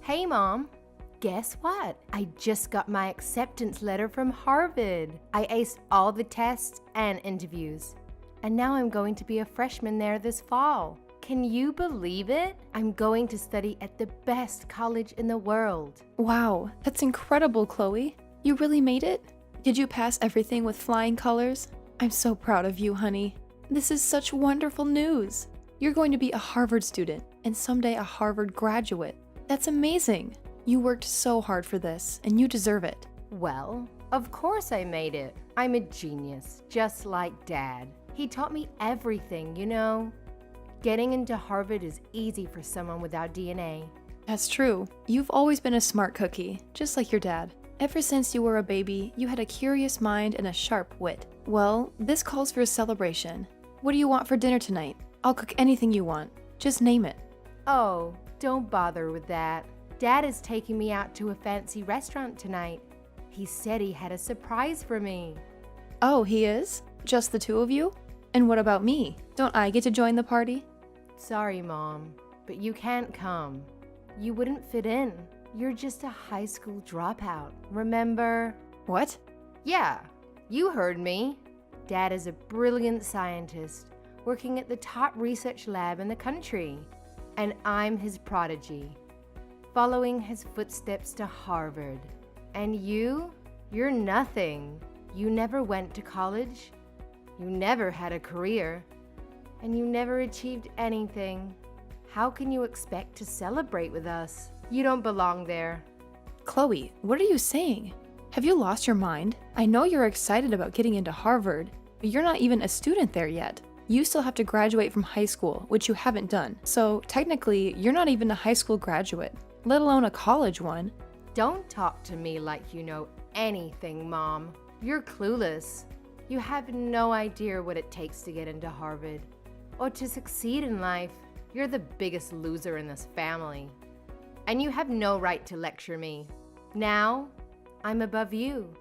Hey, Mom. Guess what? I just got my acceptance letter from Harvard. I aced all the tests and interviews. And now I'm going to be a freshman there this fall. Can you believe it? I'm going to study at the best college in the world. Wow, that's incredible, Chloe. You really made it? Did you pass everything with flying colors? I'm so proud of you, honey. This is such wonderful news. You're going to be a Harvard student and someday a Harvard graduate. That's amazing. You worked so hard for this, and you deserve it. Well, of course I made it. I'm a genius, just like Dad. He taught me everything, you know. Getting into Harvard is easy for someone without DNA. That's true. You've always been a smart cookie, just like your dad. Ever since you were a baby, you had a curious mind and a sharp wit. Well, this calls for a celebration. What do you want for dinner tonight? I'll cook anything you want. Just name it. Oh, don't bother with that. Dad is taking me out to a fancy restaurant tonight. He said he had a surprise for me. Oh, he is? Just the two of you? And what about me? Don't I get to join the party? Sorry, Mom, but you can't come. You wouldn't fit in. You're just a high school dropout, remember? What? Yeah, you heard me. Dad is a brilliant scientist working at the top research lab in the country, and I'm his prodigy, following his footsteps to Harvard. And you're nothing. You never went to college, you never had a career, and you never achieved anything. How can you expect to celebrate with us? You don't belong there. Chloe, what are you saying? Have you lost your mind? I know you're excited about getting into Harvard, but you're not even a student there yet. You still have to graduate from high school, which you haven't done. So technically, you're not even a high school graduate, let alone a college one. Don't talk to me like you know anything, Mom. You're clueless. You have no idea what it takes to get into Harvard or to succeed in life. You're the biggest loser in this family. And you have no right to lecture me. Now, I'm above you.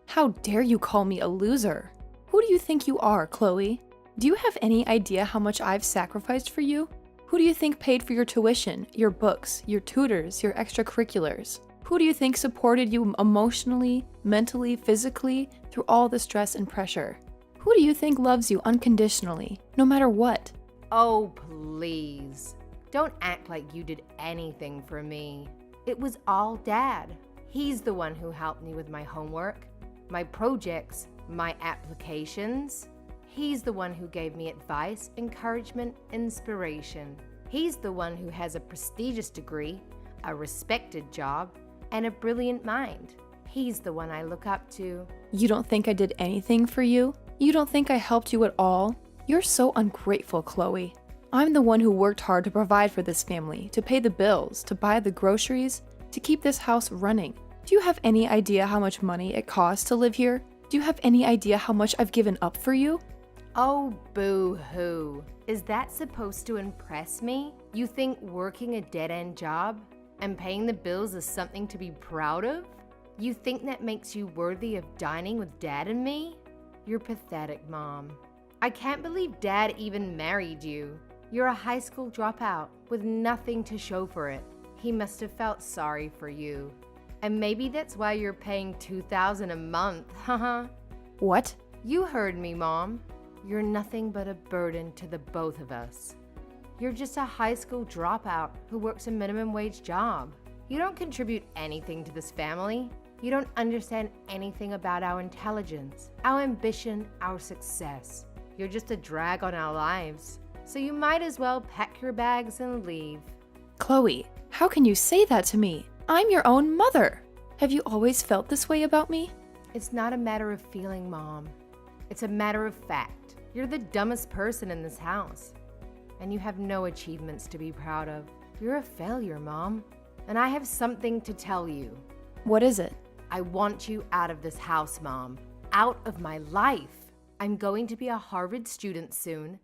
How dare you call me a loser? Who do you think you are, Chloe? Do you have any idea how much I've sacrificed for you? Who do you think paid for your tuition, your books, your tutors, your extracurriculars? Who do you think supported you emotionally, mentally, physically through all the stress and pressure? Who do you think loves you unconditionally, no matter what? Oh, please. Don't act like you did anything for me. It was all Dad. He's the one who helped me with my homework, my projects, my applications. He's the one who gave me advice, encouragement, inspiration. He's the one who has a prestigious degree, a respected job, and a brilliant mind. He's the one I look up to. You don't think I did anything for you? You don't think I helped you at all? You're so ungrateful, Chloe. I'm the one who worked hard to provide for this family, to pay the bills, to buy the groceries, to keep this house running. Do you have any idea how much money it costs to live here? Do you have any idea how much I've given up for you? Oh, boo-hoo. Is that supposed to impress me? You think working a dead-end job and paying the bills is something to be proud of? You think that makes you worthy of dining with Dad and me? You're pathetic, Mom. I can't believe Dad even married you. You're a high school dropout with nothing to show for it. He must have felt sorry for you. And maybe that's why you're paying $2,000 a month, haha. What? You heard me, Mom. You're nothing but a burden to the both of us. You're just a high school dropout who works a minimum wage job. You don't contribute anything to this family. You don't understand anything about our intelligence, our ambition, our success. You're just a drag on our lives. So you might as well pack your bags and leave. Chloe, how can you say that to me? I'm your own mother. Have you always felt this way about me? It's not a matter of feeling, Mom. It's a matter of fact. You're the dumbest person in this house. And you have no achievements to be proud of. You're a failure, Mom. And I have something to tell you. What is it? I want you out of this house, Mom. Out of my life. I'm going to be a Harvard student soon.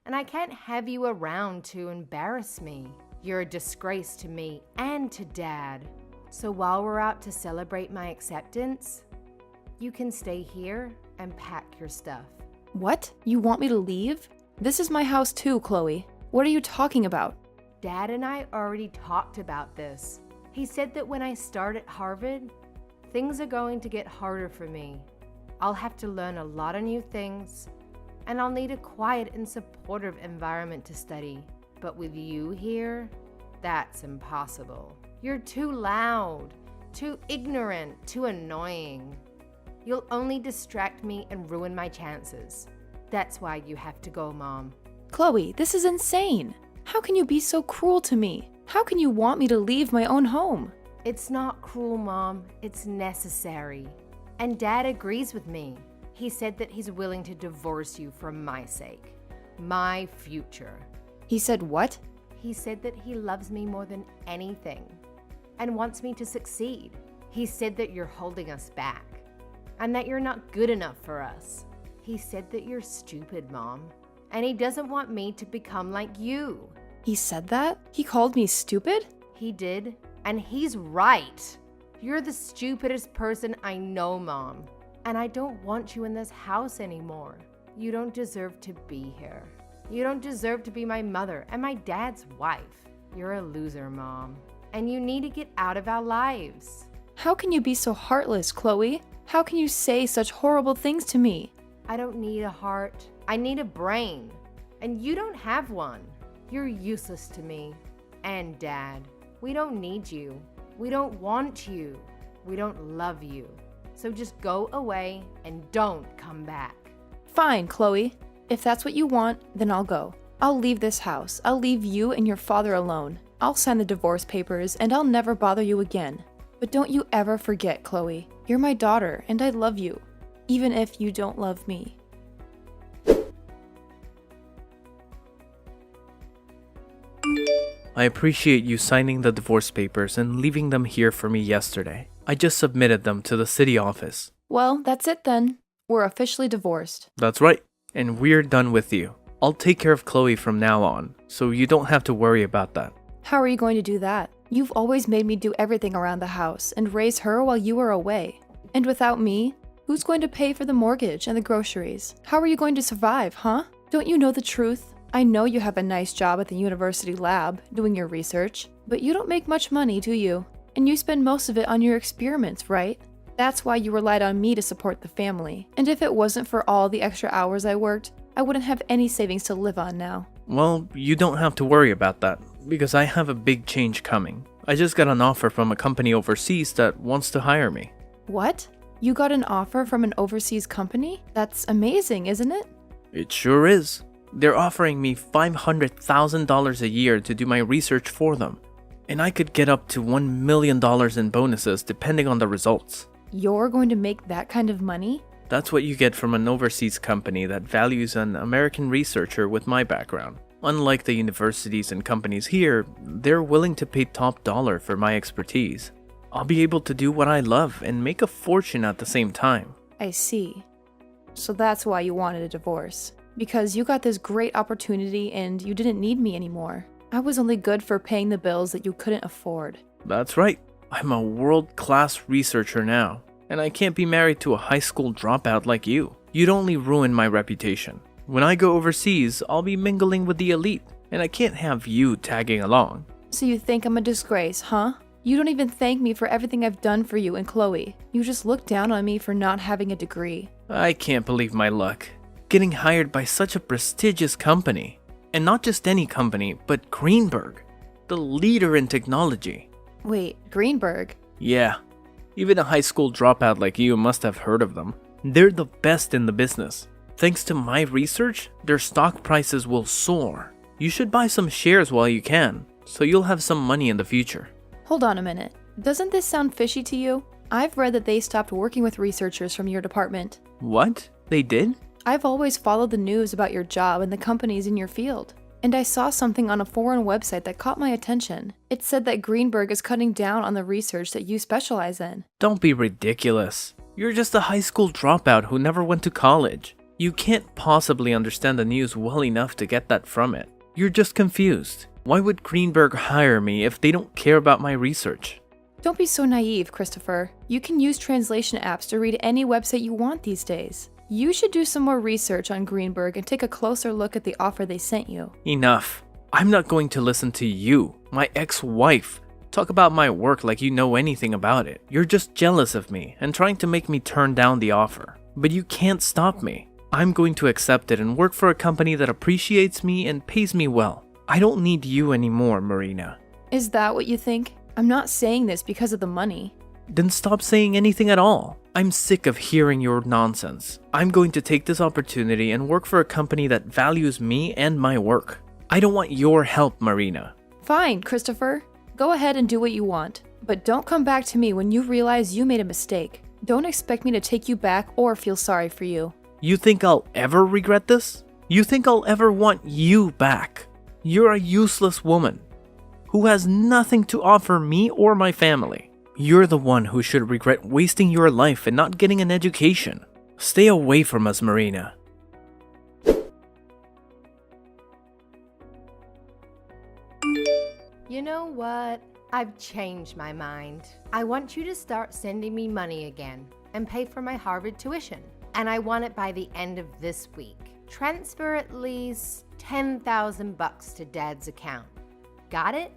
And I can't have you around to embarrass me. You're a disgrace to me and to Dad. So while we're out to celebrate my acceptance, you can stay here and pack your stuff. What? You want me to leave? This is my house too, Chloe. What are you talking about? Dad and I already talked about this. He said that when I start at Harvard, things are going to get harder for me. I'll have to learn a lot of new things, and I'll need a quiet and supportive environment to study. But with you here, that's impossible. You're too loud, too ignorant, too annoying. You'll only distract me and ruin my chances. That's why you have to go, Mom. Chloe, this is insane. How can you be so cruel to me? How can you want me to leave my own home? It's not cruel, Mom. It's necessary. And Dad agrees with me. He said that he's willing to divorce you for my sake. My future. He said what? He said that he loves me more than anything and wants me to succeed. He said that you're holding us back and that you're not good enough for us. He said that you're stupid, Mom, and he doesn't want me to become like you. He said that? He called me stupid? He did, and he's right. You're the stupidest person I know, Mom, and I don't want you in this house anymore. You don't deserve to be here. You don't deserve to be my mother and my dad's wife. You're a loser, Mom, and you need to get out of our lives. How can you be so heartless, Chloe? How can you say such horrible things to me? I don't need a heart. I need a brain, and you don't have one. You're useless to me and Dad. We don't need you. We don't want you. We don't love you. So just go away and don't come back. Fine, Chloe. If that's what you want, then I'll go. I'll leave this house. I'll leave you and your father alone. I'll sign the divorce papers and I'll never bother you again. But don't you ever forget, Chloe. You're my daughter and I love you, even if you don't love me. I appreciate you signing the divorce papers and leaving them here for me yesterday. I just submitted them to the city office. Well, that's it then. We're officially divorced. That's right. And we're done with you. I'll take care of Chloe from now on, so you don't have to worry about that. How are you going to do that? You've always made me do everything around the house and raise her while you were away. And without me, who's going to pay for the mortgage and the groceries? How are you going to survive, huh? Don't you know the truth? I know you have a nice job at the university lab doing your research, but you don't make much money, do you? And you spend most of it on your experiments, right? That's why you relied on me to support the family. And if it wasn't for all the extra hours I worked, I wouldn't have any savings to live on now. Well, you don't have to worry about that, because I have a big change coming. I just got an offer from a company overseas that wants to hire me. What? You got an offer from an overseas company? That's amazing, isn't it? It sure is. They're offering me $500,000 a year to do my research for them. And I could get up to $1 million in bonuses depending on the results. You're going to make that kind of money? That's what you get from an overseas company that values an American researcher with my background. Unlike the universities and companies here, they're willing to pay top dollar for my expertise. I'll be able to do what I love and make a fortune at the same time. I see. So that's why you wanted a divorce. Because you got this great opportunity and you didn't need me anymore. I was only good for paying the bills that you couldn't afford. That's right. I'm a world-class researcher now. And I can't be married to a high school dropout like you. You'd only ruin my reputation. When I go overseas, I'll be mingling with the elite. And I can't have you tagging along. So you think I'm a disgrace, huh? You don't even thank me for everything I've done for you and Chloe. You just look down on me for not having a degree. I can't believe my luck. Getting hired by such a prestigious company. And not just any company, but Greenberg, the leader in technology. Wait, Greenberg? Yeah, even a high school dropout like you must have heard of them. They're the best in the business. Thanks to my research, their stock prices will soar. You should buy some shares while you can, so you'll have some money in the future. Hold on a minute. Doesn't this sound fishy to you? I've read that they stopped working with researchers from your department. What? They did? I've always followed the news about your job and the companies in your field. And I saw something on a foreign website that caught my attention. It said that Greenberg is cutting down on the research that you specialize in. Don't be ridiculous. You're just a high school dropout who never went to college. You can't possibly understand the news well enough to get that from it. You're just confused. Why would Greenberg hire me if they don't care about my research? Don't be so naive, Christopher. You can use translation apps to read any website you want these days. You should do some more research on Greenberg and take a closer look at the offer they sent you. Enough. I'm not going to listen to you, my ex-wife, Talk about my work like you know anything about it. You're just jealous of me and trying to make me turn down the offer. But you can't stop me. I'm going to accept it and work for a company that appreciates me and pays me well. I don't need you anymore, Marina. Is that what you think? I'm not saying this because of the money. Then stop saying anything at all. I'm sick of hearing your nonsense. I'm going to take this opportunity and work for a company that values me and my work. I don't want your help, Marina. Fine, Christopher. Go ahead and do what you want. But don't come back to me when you realize you made a mistake. Don't expect me to take you back or feel sorry for you. You think I'll ever regret this? You think I'll ever want you back? You're a useless woman who has nothing to offer me or my family. You're the one who should regret wasting your life and not getting an education. Stay away from us, Marina. You know what? I've changed my mind. I want you to start sending me money again and pay for my Harvard tuition. And I want it by the end of this week. Transfer at least $10,000 to Dad's account. Got it?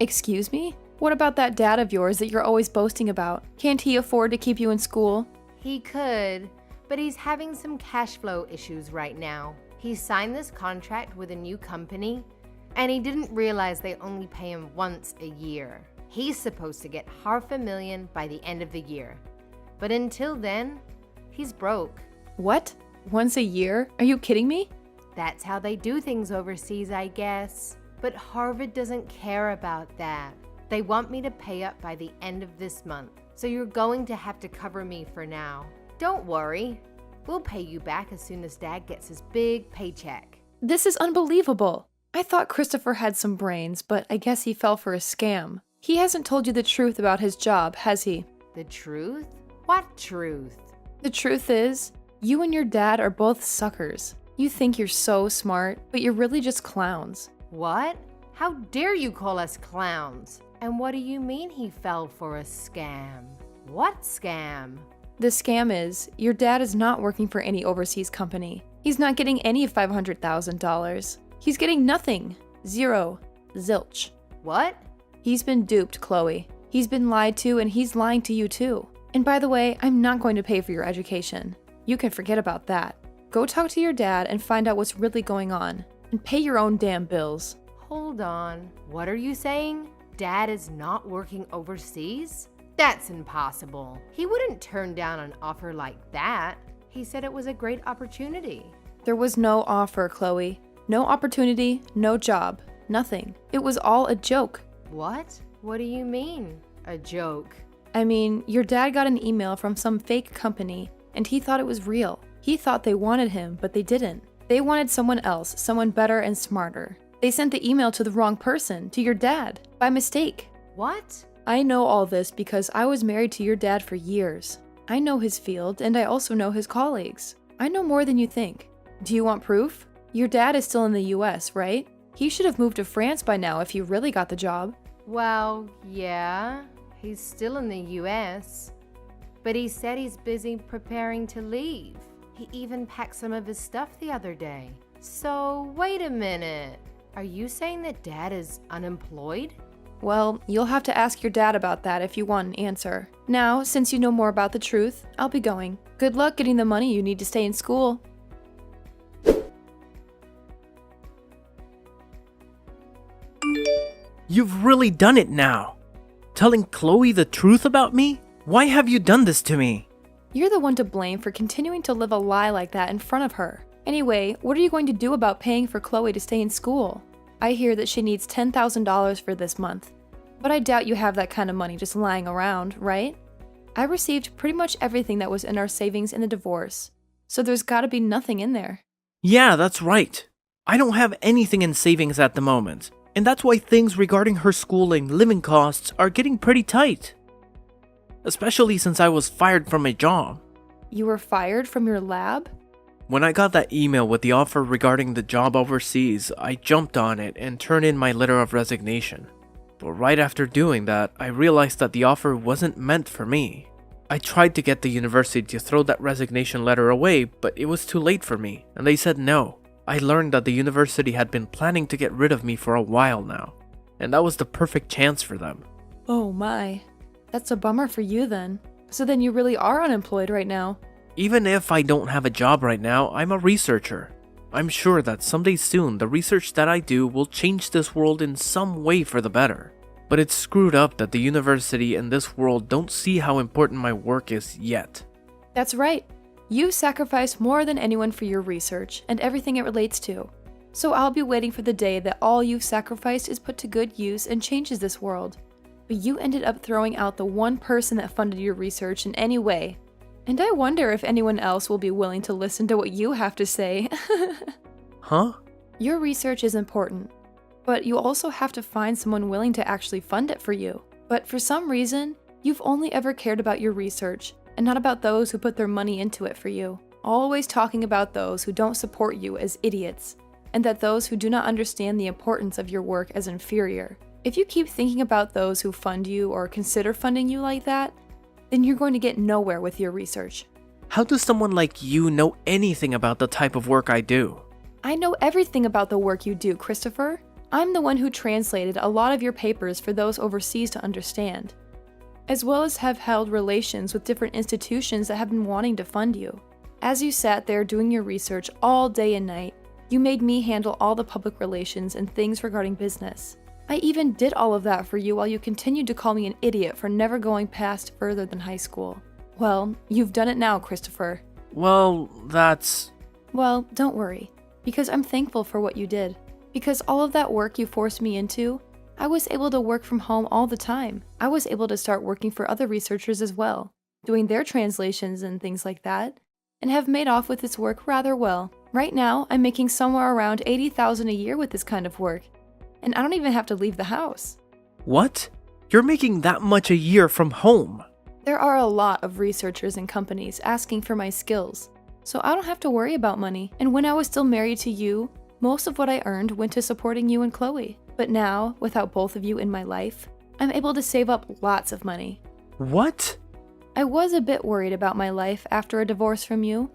Excuse me? What about that dad of yours that you're always boasting about? Can't he afford to keep you in school? He could, but he's having some cash flow issues right now. He signed this contract with a new company, and he didn't realize they only pay him once a year. He's supposed to get $500,000 by the end of the year. But until then, he's broke. What? Once a year? Are you kidding me? That's how they do things overseas, I guess. But Harvard doesn't care about that. They want me to pay up by the end of this month, so you're going to have to cover me for now. Don't worry. We'll pay you back as soon as Dad gets his big paycheck. This is unbelievable. I thought Christopher had some brains, but I guess he fell for a scam. He hasn't told you the truth about his job, has he? The truth? What truth? The truth is, you and your dad are both suckers. You think you're so smart, but you're really just clowns. What? How dare you call us clowns? And what do you mean he fell for a scam? What scam? The scam is, your dad is not working for any overseas company. He's not getting any $500,000. He's getting nothing. Zero. Zilch. What? He's been duped, Chloe. He's been lied to, and he's lying to you too. And by the way, I'm not going to pay for your education. You can forget about that. Go talk to your dad and find out what's really going on. And pay your own damn bills. Hold on. What are you saying? Dad is not working overseas? That's impossible. He wouldn't turn down an offer like that. He said it was a great opportunity. There was no offer, Chloe. No opportunity, no job, nothing. It was all a joke. What? What do you mean, a joke? I mean, your dad got an email from some fake company, and he thought it was real. He thought they wanted him, but they didn't. They wanted someone else, someone better and smarter. They sent the email to the wrong person, to your dad, by mistake. What? I know all this because I was married to your dad for years. I know his field, and I also know his colleagues. I know more than you think. Do you want proof? Your dad is still in the US, right? He should have moved to France by now if he really got the job. Well, yeah, he's still in the US. But he said he's busy preparing to leave. He even packed some of his stuff the other day. So, wait a minute. Are you saying that Dad is unemployed? Well, you'll have to ask your dad about that if you want an answer. Now, since you know more about the truth, I'll be going. Good luck getting the money you need to stay in school. You've really done it now. Telling Chloe the truth about me? Why have you done this to me? You're the one to blame for continuing to live a lie like that in front of her. Anyway, what are you going to do about paying for Chloe to stay in school? I hear that she needs $10,000 for this month. But I doubt you have that kind of money just lying around, right? I received pretty much everything that was in our savings in the divorce, so there's gotta be nothing in there. Yeah, that's right. I don't have anything in savings at the moment, and that's why things regarding her schooling, living costs are getting pretty tight. Especially since I was fired from my job. You were fired from your lab? When I got that email with the offer regarding the job overseas, I jumped on it and turned in my letter of resignation. But right after doing that, I realized that the offer wasn't meant for me. I tried to get the university to throw that resignation letter away, but it was too late for me, and they said no. I learned that the university had been planning to get rid of me for a while now, and that was the perfect chance for them. Oh my. That's a bummer for you then. So then you really are unemployed right now. Even if I don't have a job right now, I'm a researcher. I'm sure that someday soon the research that I do will change this world in some way for the better. But it's screwed up that the university and this world don't see how important my work is yet. That's right. You sacrifice more than anyone for your research and everything it relates to. So I'll be waiting for the day that all you've sacrificed is put to good use and changes this world. But you ended up throwing out the one person that funded your research in any way. And I wonder if anyone else will be willing to listen to what you have to say. Huh? Your research is important, but you also have to find someone willing to actually fund it for you. But for some reason, you've only ever cared about your research and not about those who put their money into it for you. Always talking about those who don't support you as idiots, and that those who do not understand the importance of your work as inferior. If you keep thinking about those who fund you or consider funding you like that, then you're going to get nowhere with your research. How does someone like you know anything about the type of work I do? I know everything about the work you do, Christopher. I'm the one who translated a lot of your papers for those overseas to understand, as well as have held relations with different institutions that have been wanting to fund you. As you sat there doing your research all day and night, you made me handle all the public relations and things regarding business. I even did all of that for you while you continued to call me an idiot for never going past further than high school. Well, you've done it now, Christopher. Well, Well, don't worry, because I'm thankful for what you did. Because all of that work you forced me into, I was able to work from home all the time. I was able to start working for other researchers as well, doing their translations and things like that, and have made off with this work rather well. Right now, I'm making somewhere around $80,000 a year with this kind of work, and I don't even have to leave the house. What? You're making that much a year from home? There are a lot of researchers and companies asking for my skills, so I don't have to worry about money. And when I was still married to you, most of what I earned went to supporting you and Chloe. But now, without both of you in my life, I'm able to save up lots of money. What? I was a bit worried about my life after a divorce from you.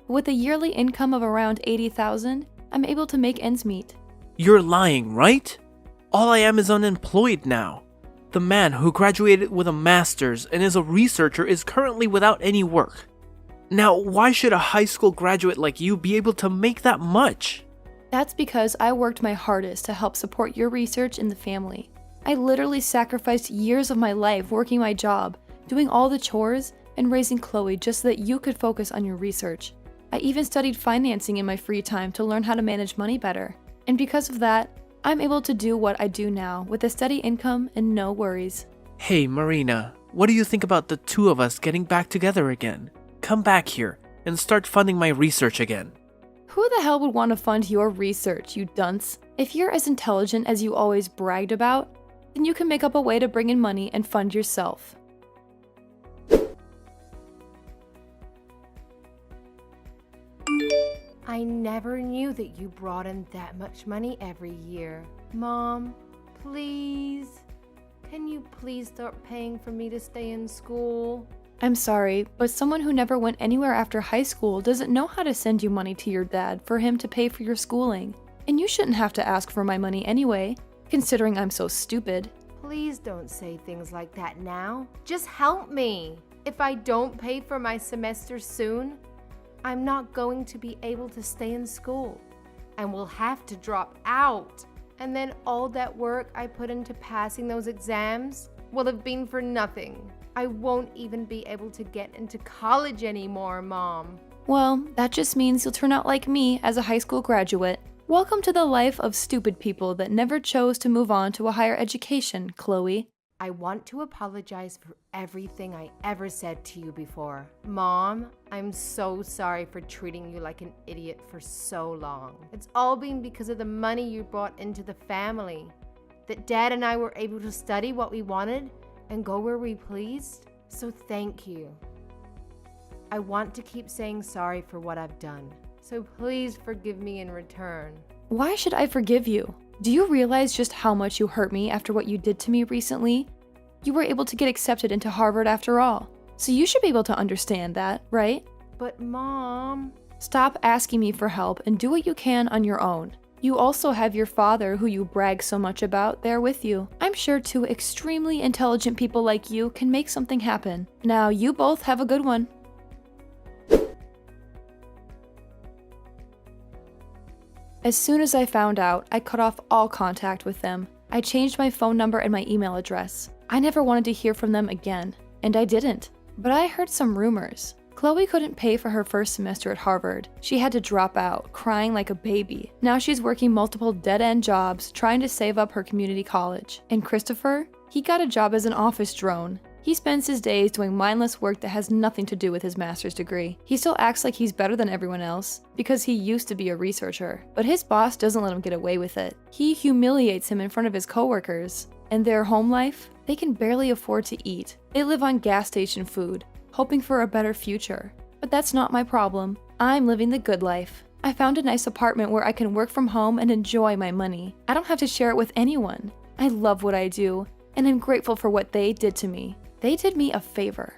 With a yearly income of around $80,000, I'm able to make ends meet. You're lying, right? All I am is unemployed now. The man who graduated with a master's and is a researcher is currently without any work. Now, why should a high school graduate like you be able to make that much? That's because I worked my hardest to help support your research and the family. I literally sacrificed years of my life working my job, doing all the chores, and raising Chloe just so that you could focus on your research. I even studied financing in my free time to learn how to manage money better. And because of that, I'm able to do what I do now with a steady income and no worries. Hey, Marina, what do you think about the two of us getting back together again? Come back here and start funding my research again. Who the hell would want to fund your research, you dunce? If you're as intelligent as you always bragged about, then you can make up a way to bring in money and fund yourself. I never knew that you brought in that much money every year. Mom, please. Can you please start paying for me to stay in school? I'm sorry, but someone who never went anywhere after high school doesn't know how to send you money to your dad for him to pay for your schooling. And you shouldn't have to ask for my money anyway, considering I'm so stupid. Please don't say things like that now. Just help me. If I don't pay for my semester soon, I'm not going to be able to stay in school and will have to drop out. And then all that work I put into passing those exams will have been for nothing. I won't even be able to get into college anymore, Mom. Well, that just means you'll turn out like me as a high school graduate. Welcome to the life of stupid people that never chose to move on to a higher education, Chloe. I want to apologize for everything I ever said to you before. Mom, I'm so sorry for treating you like an idiot for so long. It's all been because of the money you brought into the family. That Dad and I were able to study what we wanted and go where we pleased. So thank you. I want to keep saying sorry for what I've done. So please forgive me in return. Why should I forgive you? Do you realize just how much you hurt me after what you did to me recently? You were able to get accepted into Harvard after all, so you should be able to understand that, right? But Mom... Stop asking me for help and do what you can on your own. You also have your father, who you brag so much about, there with you. I'm sure two extremely intelligent people like you can make something happen. Now, you both have a good one. As soon as I found out, I cut off all contact with them. I changed my phone number and my email address. I never wanted to hear from them again, and I didn't. But I heard some rumors. Chloe couldn't pay for her first semester at Harvard. She had to drop out, crying like a baby. Now she's working multiple dead-end jobs, trying to save up her community college. And Christopher? He got a job as an office drone. He spends his days doing mindless work that has nothing to do with his master's degree. He still acts like he's better than everyone else, because he used to be a researcher. But his boss doesn't let him get away with it. He humiliates him in front of his coworkers. And their home life? They can barely afford to eat. They live on gas station food, hoping for a better future. But that's not my problem. I'm living the good life. I found a nice apartment where I can work from home and enjoy my money. I don't have to share it with anyone. I love what I do, and I'm grateful for what they did to me. They did me a favor.